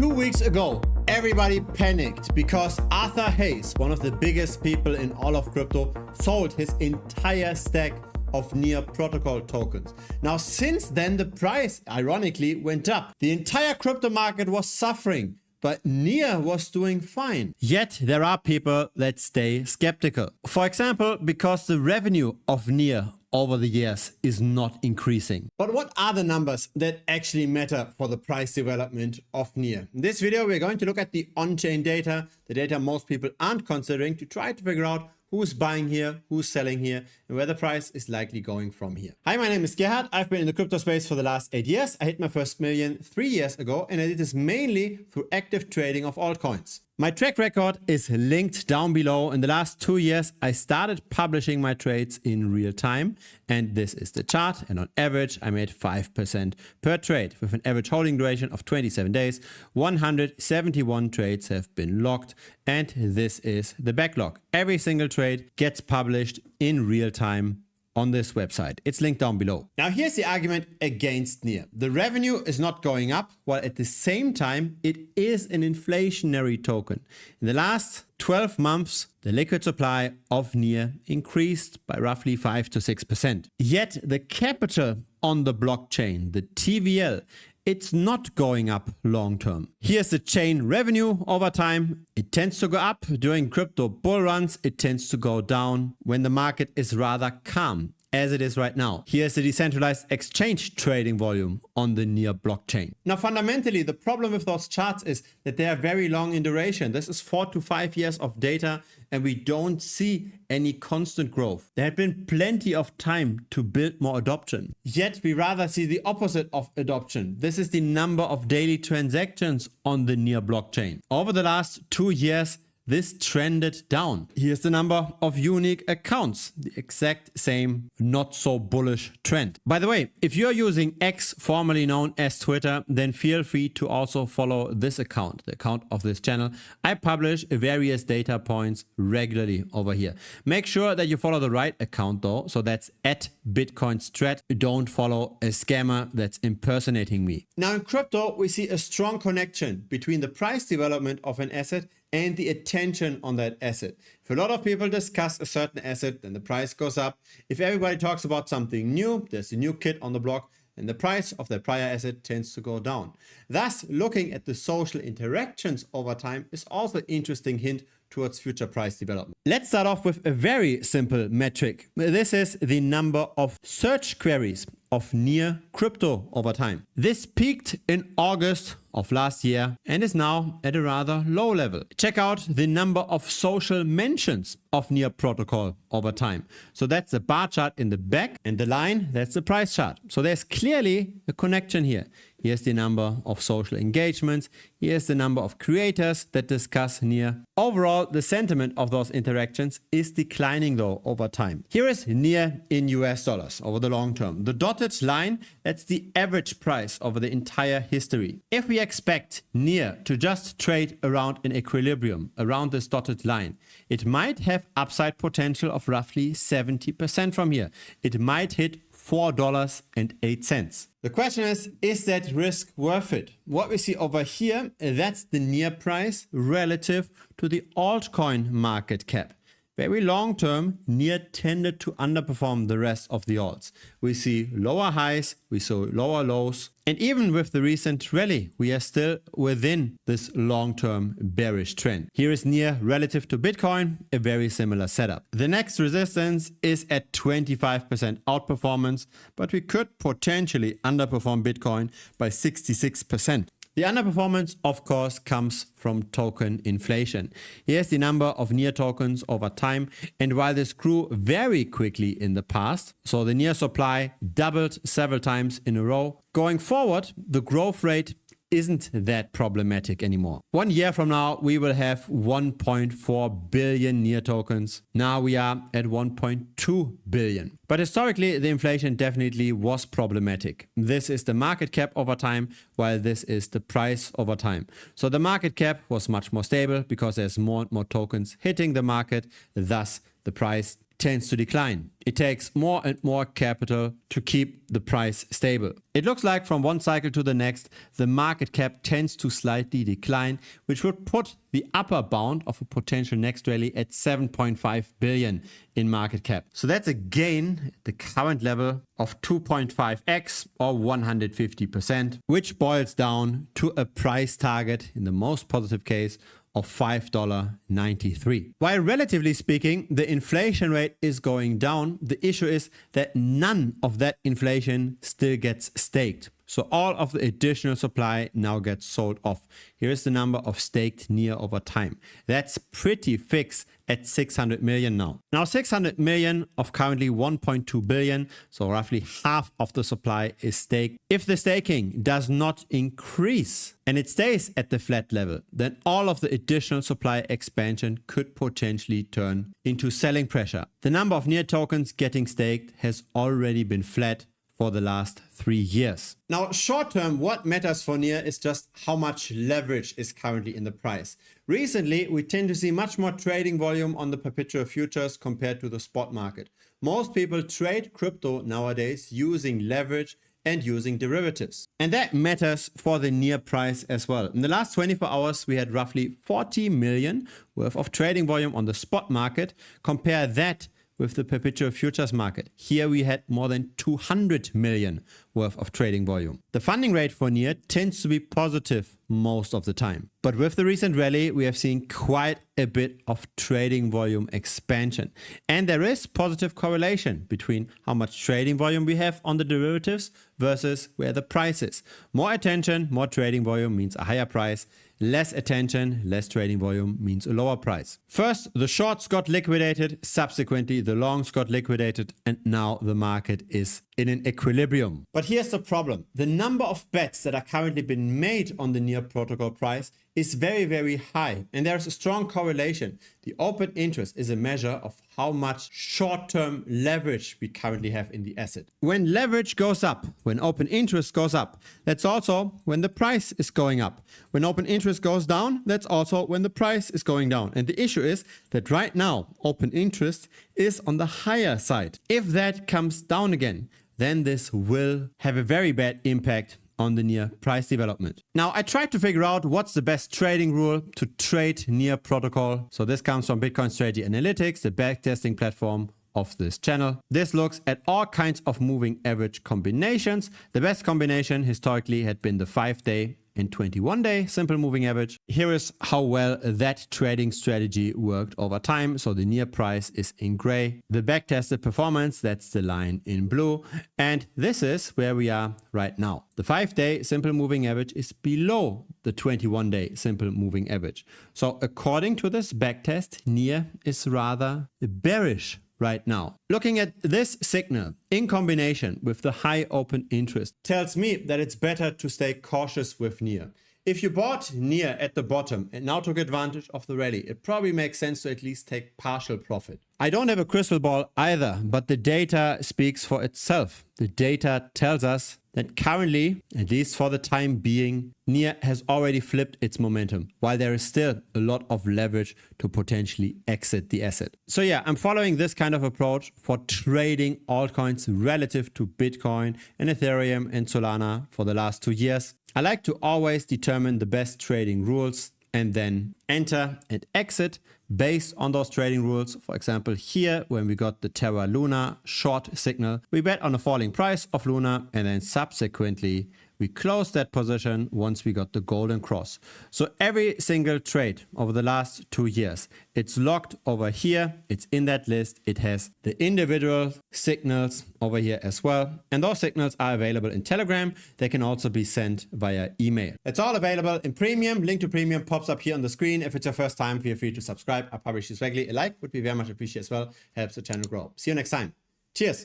2 weeks ago, everybody panicked because Arthur Hayes, one of the biggest people in all of crypto, sold his entire stack of Near protocol tokens. Now, since then, the price ironically went up. The entire crypto market was suffering, but Near was doing fine. Yet there are people that stay skeptical. For example, because the revenue of Near over the years is not increasing. But what are the numbers that actually matter for the price development of Near? In this video, we're going to look at the on-chain data, the data most people aren't considering, to try to figure out who's buying here, who's selling here, and where the price is likely going from here. Hi, my name is Gerhard. I've been in the crypto space for the last 8 years. I hit my first million 3 years ago, and I did this mainly through active trading of altcoins. My track record is linked down below. In the last 2 years, I started publishing my trades in real time, and this is the chart. And on average, I made 5% per trade with an average holding duration of 27 days. 171 trades have been locked, and this is the backlog. Every single trade gets published in real time on this website. It's linked down below. Now, here's the argument against Near. The revenue is not going up, while at the same time, it is an inflationary token. In the last 12 months, the liquid supply of Near increased by roughly 5 to 6%. Yet the capital on the blockchain, the TVL, it's not going up long term. Here's the chain revenue over time. It tends to go up during crypto bull runs. It tends to go down when the market is rather calm, as it is right now. Here's the decentralized exchange trading volume on the Near blockchain. Now, fundamentally, the problem with those charts is that they are very long in duration. This is 4 to 5 years of data, and we don't see any constant growth. There had been plenty of time to build more adoption. Yet we rather see the opposite of adoption. This is the number of daily transactions on the Near blockchain. Over the last 2 years, this trended down. Here's the number of unique accounts, the exact same not so bullish trend. By the way, if you're using X, formerly known as Twitter, then feel free to also follow this account, the account of this channel. I publish various data points regularly over here. Make sure that you follow the right account though, so that's @BitcoinStrat. Don't follow a scammer that's impersonating me. Now in crypto, we see a strong connection between the price development of an asset and the attention on that asset. If a lot of people discuss a certain asset, then the price goes up. If everybody talks about something new, there's a new kid on the block, and the price of that prior asset tends to go down. Thus, looking at the social interactions over time is also an interesting hint towards future price development. Let's start off with a very simple metric. This is the number of search queries of Near crypto over time. This peaked in August of last year and is now at a rather low level. Check out the number of social mentions of Near protocol over time. So that's the bar chart in the back, and the line, that's the price chart. So there's clearly a connection here. Here's the number of social engagements. Here's the number of creators that discuss Near. Overall, the sentiment of those interactions is declining though over time. Here is Near in US dollars over the long term. The dotted line, that's the average price over the entire history. If we expect Near to just trade around an equilibrium, around this dotted line, it might have upside potential of roughly 70% from here. It might hit $4.08. The question is that risk worth it? What we see over here, that's the Near price relative to the altcoin market cap. Very long term, Near tended to underperform the rest of the alts. We see lower highs, we saw lower lows, and even with the recent rally, we are still within this long-term bearish trend. Here is Near relative to Bitcoin, a very similar setup. The next resistance is at 25% outperformance, but we could potentially underperform Bitcoin by 66%. The underperformance, of course, comes from token inflation. Here's the number of Near tokens over time. And while this grew very quickly in the past, so the Near supply doubled several times in a row, going forward, the growth rate isn't that problematic anymore. 1 year from now, we will have 1.4 billion Near tokens. Now we are at 1.2 billion. But historically, the inflation definitely was problematic. This is the market cap over time, while this is the price over time. So the market cap was much more stable because there's more and more tokens hitting the market. Thus, the price tends to decline. It takes more and more capital to keep the price stable. It looks like from one cycle to the next, the market cap tends to slightly decline, which would put the upper bound of a potential next rally at 7.5 billion in market cap. So that's a gain at the current level of 2.5x or 150%, which boils down to a price target in the most positive case of $5.93. While relatively speaking, the inflation rate is going down, the issue is that none of that inflation still gets staked. So all of the additional supply now gets sold off. Here is the number of staked NIR over time. That's pretty fixed at 600 million now. Now 600 million of currently 1.2 billion, so roughly half of the supply is staked. If the staking does not increase and it stays at the flat level, then all of the additional supply expansion could potentially turn into selling pressure. The number of NIR tokens getting staked has already been flat for the last 3 years. Now, short term, what matters for NIR is just how much leverage is currently in the price. Recently, we tend to see much more trading volume on the perpetual futures compared to the spot market. Most people trade crypto nowadays using leverage and using derivatives. And that matters for the NIR price as well. In the last 24 hours, we had roughly 40 million worth of trading volume on the spot market. Compare that with the perpetual futures market. Here we had more than 200 million worth of trading volume. The funding rate for NIR tends to be positive most of the time. But with the recent rally, we have seen quite a bit of trading volume expansion. And there is positive correlation between how much trading volume we have on the derivatives versus where the price is. More attention, more trading volume means a higher price. Less attention, less trading volume means a lower price. First, the shorts got liquidated, subsequently the longs got liquidated, and now the market is in an equilibrium. But here's the problem. The number of bets that are currently being made on the NIR protocol price is very, very high. And there's a strong correlation. The open interest is a measure of how much short-term leverage we currently have in the asset. When leverage goes up, when open interest goes up, that's also when the price is going up. When open interest goes down, that's also when the price is going down. And the issue is that right now, open interest is on the higher side. If that comes down again, then this will have a very bad impact on the NIR price development. Now, I tried to figure out what's the best trading rule to trade NIR protocol. So this comes from Bitcoin Strategy Analytics, the backtesting platform of this channel. This looks at all kinds of moving average combinations. The best combination historically had been the 5-day and 21-day simple moving average. Here is how well that trading strategy worked over time. So the NIR price is in gray. The backtested performance, that's the line in blue. And this is where we are right now. The 5-day simple moving average is below the 21-day simple moving average. So according to this backtest, NIR is rather bearish right now. Looking at this signal in combination with the high open interest tells me that it's better to stay cautious with NIR. If you bought NIR at the bottom and now took advantage of the rally, it probably makes sense to at least take partial profit. I don't have a crystal ball either, but the data speaks for itself. The data tells us that currently, at least for the time being, NIR has already flipped its momentum, while there is still a lot of leverage to potentially exit the asset. So yeah, I'm following this kind of approach for trading altcoins relative to Bitcoin and Ethereum and Solana for the last 2 years. I like to always determine the best trading rules and then enter and exit based on those trading rules. For example, here, when we got the Terra Luna short signal, we bet on a falling price of Luna, and then subsequently we closed that position once we got the golden cross. So every single trade over the last 2 years, it's locked over here. It's in that list. It has the individual signals over here as well. And those signals are available in Telegram. They can also be sent via email. It's all available in Premium. Link to Premium pops up here on the screen. If it's your first time, feel free to subscribe. I publish this regularly. A like would be very much appreciated as well. Helps the channel grow. See you next time. Cheers.